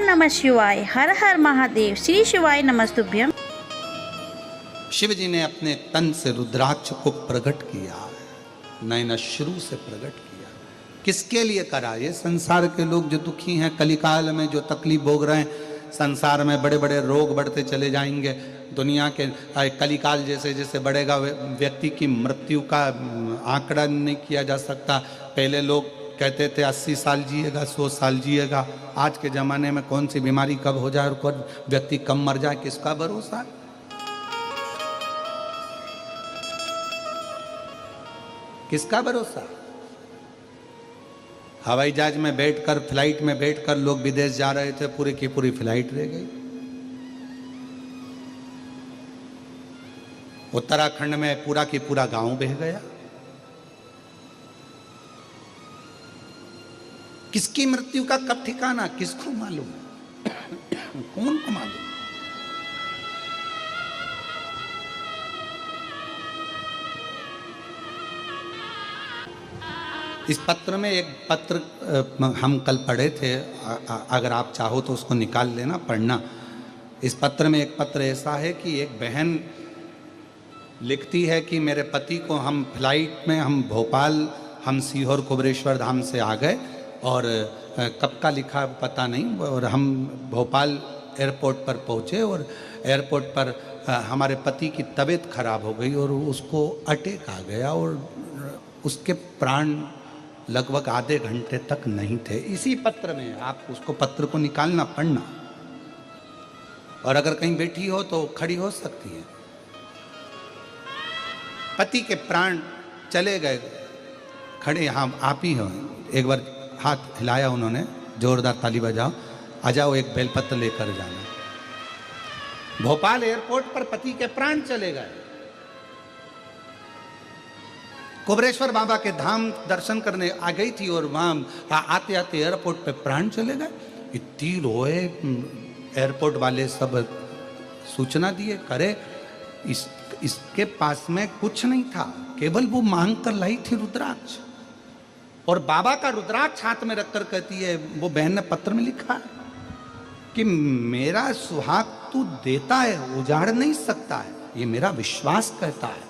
नमः शिवाय। हर हर महादेव। श्री शिवाय नमस्तुभ्यम। शिव जी ने अपने तन से रुद्राक्ष को प्रकट किया, नैना शुरू से प्रकट किया। किसके लिए करा? ये संसार के लोग जो दुखी हैं, कलिकाल में जो तकलीफ भोग रहे हैं, संसार में बड़े बड़े रोग बढ़ते चले जाएंगे। दुनिया के कलिकाल जैसे जैसे बढ़ेगा, व्यक्ति की मृत्यु का आंकड़ा नहीं किया जा सकता। पहले लोग कहते थे 80 साल जिएगा, 100 साल जिएगा। आज के ज़माने में कौन सी बीमारी कब हो जाए और कौन व्यक्ति कब मर जाए, किसका भरोसा? किसका भरोसा? हवाई जहाज में बैठकर, फ्लाइट में बैठकर लोग विदेश जा रहे थे, पूरी की पूरी फ्लाइट रह गई। उत्तराखंड में पूरा की पूरा गांव बह गया। किसकी मृत्यु का कब ठिकाना, किसको मालूम? कौन को मालूम? इस पत्र में एक पत्र हम कल पढ़े थे, अगर आप चाहो तो उसको निकाल लेना, पढ़ना। इस पत्र में एक पत्र ऐसा है कि एक बहन लिखती है कि मेरे पति को हम फ्लाइट में, हम भोपाल, हम सीहोर कुबरेश्वर धाम से आ गए और कब का लिखा पता नहीं, और हम भोपाल एयरपोर्ट पर पहुँचे और एयरपोर्ट पर हमारे पति की तबीयत खराब हो गई और उसको अटैक आ गया और उसके प्राण लगभग आधे घंटे तक नहीं थे। इसी पत्र में आप उसको, पत्र को निकालना, पढ़ना, और अगर कहीं बैठी हो तो खड़ी हो सकती है। पति के प्राण चले गए, खड़े यहाँ आप ही हो। एक बार हाथ हिलाया उन्होंने, जोरदार ताली बजाओ, आ जाओ, एक बेलपत्र लेकर जाना। भोपाल एयरपोर्ट पर पति के प्राण चले गए। कुबरेश्वर बाबा के धाम दर्शन करने आ गई थी और वहाँ आते आते एयरपोर्ट पे प्राण चले गए। इतनी रोए, एयरपोर्ट वाले सब सूचना दिए, करे इसके पास में कुछ नहीं था, केवल वो मांग कर लाई थी रुद्राक्ष। और बाबा का रुद्राक्ष हाथ में रखकर कहती है, वो बहन ने पत्र में लिखा है कि मेरा सुहाग तू देता है, उजाड़ नहीं सकता है, ये मेरा विश्वास कहता है।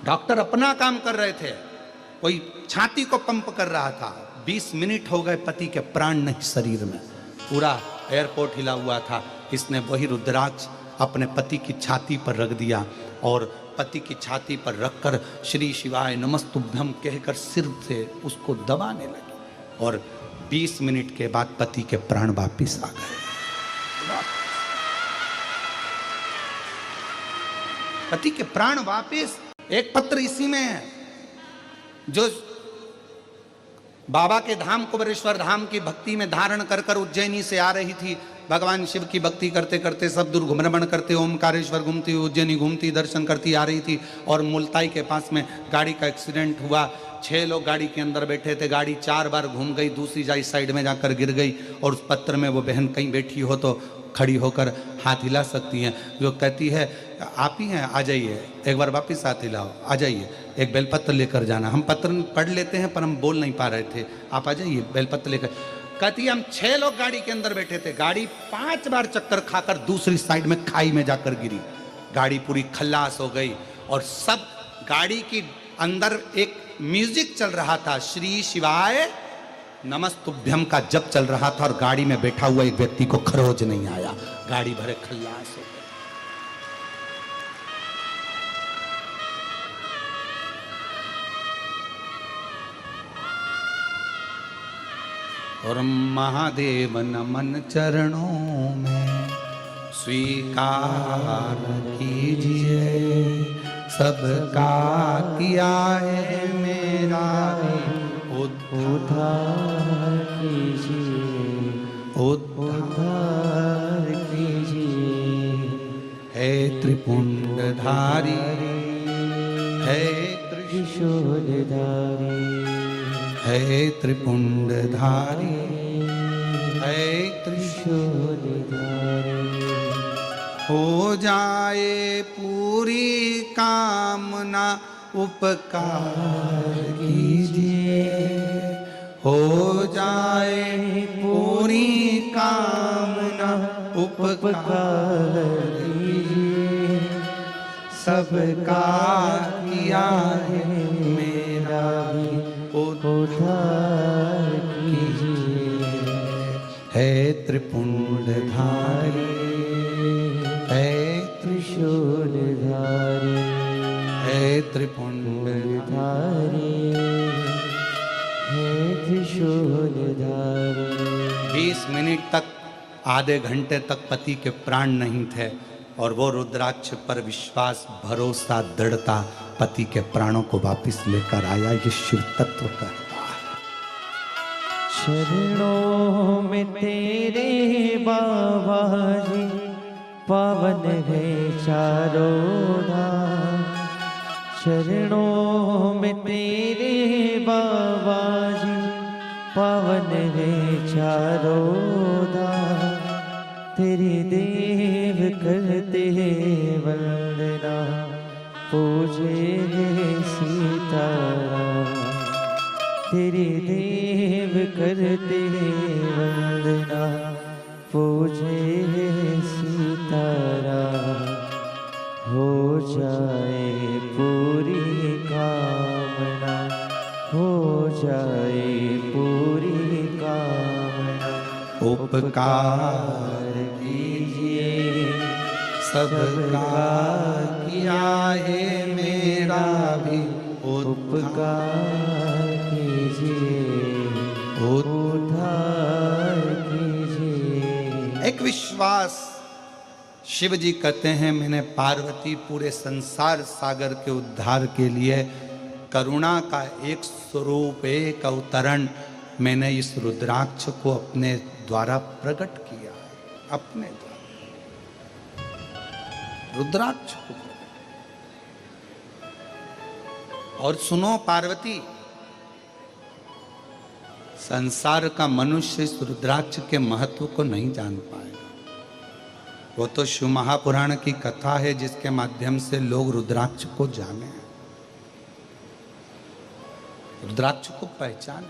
डॉक्टर अपना काम कर रहे थे, कोई छाती को पंप कर रहा था। 20 मिनट हो गए, पति के प्राण नहीं शरीर में, पूरा एयरपोर्ट हिला हुआ था। इसने वही रुद्राक्ष अपने पति की छाती पर रख दिया और पति की छाती पर रखकर श्री शिवाय नमस्तुभ्यम कहकर सिर से उसको दबाने लगी और 20 मिनट के बाद पति के प्राण वापिस आ गए। पति के प्राण वापिस। एक पत्र इसी में है, जो बाबा के धाम कुबरेश्वर धाम की भक्ति में धारण कर कर उज्जैनी से आ रही थी। भगवान शिव की भक्ति करते करते सब दूर भ्रमण करते, ओमकारेश्वर घूमती, उज्जैनी घूमती, दर्शन करती आ रही थी और मुल्ताई के पास में गाड़ी का एक्सीडेंट हुआ। 6 लोग गाड़ी के अंदर बैठे थे। गाड़ी 4 बार घूम गई, दूसरी जाई साइड में जाकर गिर गई। और उस पत्र में वो बहन कहीं बैठी हो तो खड़ी होकर हाथ हिला सकती हैं। जो कहती है, आप ही हैं, आ जाइए, एक बार वापस हाथ हिलाओ, आ जाइए, एक बेलपत्र लेकर जाना। हम पत्र पढ़ लेते हैं पर हम बोल नहीं पा रहे थे, आप आ जाइए बेलपत्र लेकर। कहती है, हम 6 लोग गाड़ी के अंदर बैठे थे। गाड़ी 5 बार चक्कर खाकर दूसरी साइड में खाई में जाकर गिरी। गाड़ी पूरी खल्लास हो गई और सब गाड़ी की अंदर एक म्यूजिक चल रहा था, श्री शिवाय नमस्तुभ्यम का जप चल रहा था और गाड़ी में बैठा हुआ एक व्यक्ति को खरोच नहीं आया। गाड़ी भरे खल्लास हो गई। और महादेव नमन चरणों में स्वीकार कीजिए, सबका किया है मेरा उद्धार कीजिए, उद्धार कीजिए। है त्रिपुंडधारी, है त्रिशूलधारी, है त्रिपुंडधारी, है त्रिशूलधारी। हो जाए पूरी कामना उपकार कीजिए, हो जाए पूरी कामना उपकार कीजिए, सबका किया है मेरा भी उद्धार कीजिए। है त्रिपुंडधारी, है त्रिशूलधारी, है त्रिपुंडधारी, है त्रिशूलधारी। 20 मिनट तक, आधे घंटे तक पति के प्राण नहीं थे और वो रुद्राक्ष पर विश्वास, भरोसा, दृढ़ता पति के प्राणों को वापस लेकर आया। ये शिव तत्व कहता है। शरणों में तेरे बाबा जी, पावन है चारों धाम। शरणों में तेरे बाबा जी, पावन है चारों धाम। तेरी देव करते हैं वंदना, पूजे है सीताराम। तेरी देव करते हैं वंदना, पूजे है सीताराम। हो जाए पूरी कामना, हो जाए पूरी कामना। उपकार कीजिए, सबका किया है मेरा भी उपकार कीजिए, उद्धार कीजिए। एक विश्वास। शिव जी कहते हैं, मैंने पार्वती पूरे संसार सागर के उद्धार के लिए करुणा का एक स्वरूप, एक अवतरण मैंने इस रुद्राक्ष को अपने द्वारा प्रकट किया। अपने द्वारा रुद्राक्ष को। और सुनो पार्वती, संसार का मनुष्य इस रुद्राक्ष के महत्व को नहीं जान पाएगा। वो तो शिव महापुराण की कथा है जिसके माध्यम से लोग रुद्राक्ष को जाने, रुद्राक्ष को पहचाने।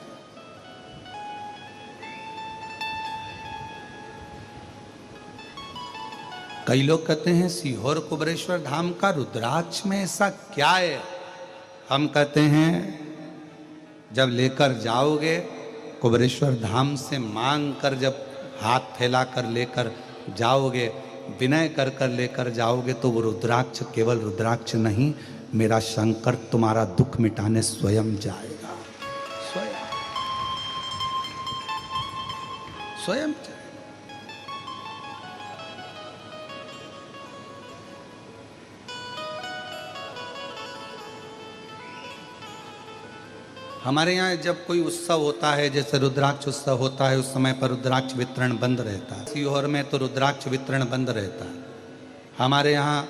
कई लोग कहते हैं सीहोर कुबरेश्वर धाम का रुद्राक्ष में ऐसा क्या है। हम कहते हैं जब लेकर जाओगे कुबरेश्वर धाम से मांग कर, जब हाथ फैलाकर लेकर जाओगे, विनय कर कर लेकर जाओगे, तो वो रुद्राक्ष केवल रुद्राक्ष नहीं, मेरा शंकर तुम्हारा दुख मिटाने स्वयं जाएगा। स्वयं स्वयं जाएगा। हमारे यहाँ जब कोई उत्सव होता है, जैसे रुद्राक्ष उत्सव होता है, उस समय पर रुद्राक्ष वितरण बंद रहता है। सीहोर में तो रुद्राक्ष वितरण बंद रहता है। हमारे यहाँ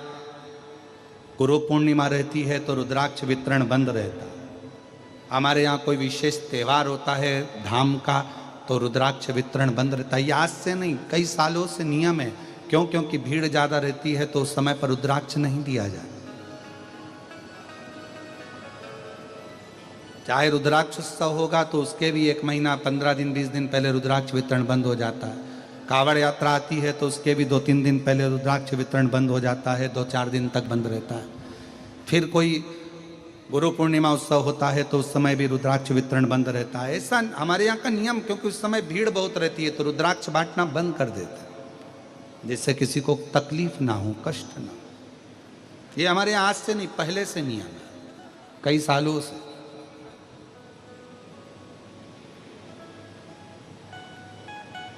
गुरु पूर्णिमा रहती है तो रुद्राक्ष वितरण बंद रहता है। हमारे यहाँ कोई विशेष त्यौहार होता है धाम का तो रुद्राक्ष वितरण बंद रहता है। ये आज से नहीं, कई सालों से नियम है। क्यों? क्योंकि भीड़ ज़्यादा रहती है तो उस समय पर रुद्राक्ष नहीं दिया जाए। चाहे रुद्राक्ष उत्सव होगा तो उसके भी 1 महीना, 15 दिन, 20 दिन पहले रुद्राक्ष वितरण बंद हो जाता है। कावड़ यात्रा आती है तो उसके भी 2-3 दिन पहले रुद्राक्ष वितरण बंद हो जाता है, 2-4 दिन तक बंद रहता है। फिर कोई गुरु पूर्णिमा उत्सव होता है तो उस समय भी रुद्राक्ष वितरण बंद रहता है। ऐसा हमारे यहाँ का नियम, क्योंकि उस समय भीड़ बहुत रहती है तो रुद्राक्ष बांटना बंद कर देते हैं, जिससे किसी को तकलीफ ना हो, कष्ट ना हो। ये हमारे यहाँ आज से नहीं, पहले से नियम है, कई सालों से।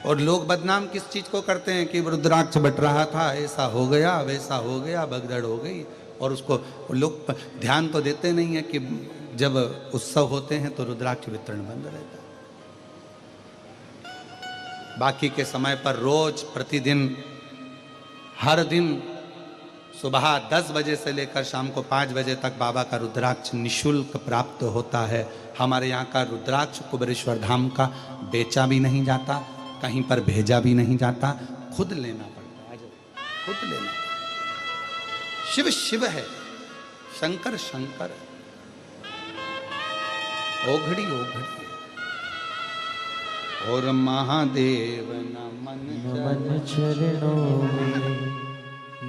और लोग बदनाम किस चीज को करते हैं कि रुद्राक्ष बट रहा था, ऐसा हो गया, वैसा हो गया, भगदड़ हो गई, और उसको लोग ध्यान तो देते नहीं है कि जब उत्सव होते हैं तो रुद्राक्ष वितरण बंद रहता है। बाकी के समय पर रोज प्रतिदिन हर दिन सुबह 10 बजे से लेकर शाम को 5 बजे तक बाबा का रुद्राक्ष निशुल्क प्राप्त होता है। हमारे यहाँ का रुद्राक्ष कुबरेश्वर धाम का बेचा भी नहीं जाता, कहीं पर भेजा भी नहीं जाता, खुद लेना पड़ता है, खुद लेना। शिव शिव है, शंकर शंकर है, ओघड़ी ओघड़ी, और महादेव नमन नमन चरणों में,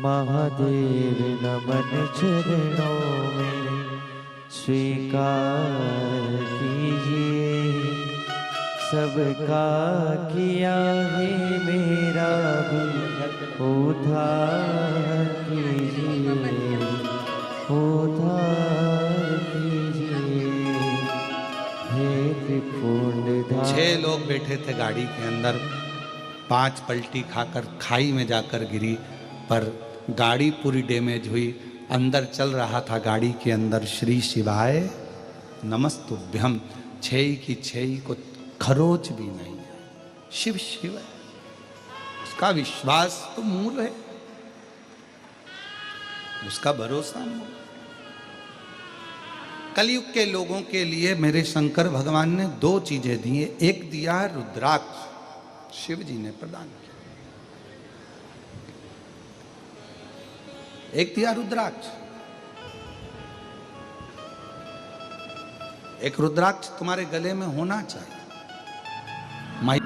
महादेव नमन चरणों में, स्वीकार कीजिए सबका किया है मेरा भी उद्धार कीजिए, उद्धार कीजिए हे त्रिपुंडधारी। 6 लोग बैठे थे गाड़ी के अंदर, 5 पलटी खाकर खाई में जाकर गिरी, पर गाड़ी पूरी डैमेज हुई। अंदर चल रहा था गाड़ी के अंदर श्री शिवाय नमस्तुभ्यम, 6 की 6 को खरोच भी नहीं है। शिव शिव है, उसका विश्वास तो मूल है, उसका भरोसा मूल। कलयुग के लोगों के लिए मेरे शंकर भगवान ने 2 चीजें दी है। एक दिया रुद्राक्ष, शिव जी ने प्रदान किया। एक दिया रुद्राक्ष। एक रुद्राक्ष तुम्हारे गले में होना चाहिए। माई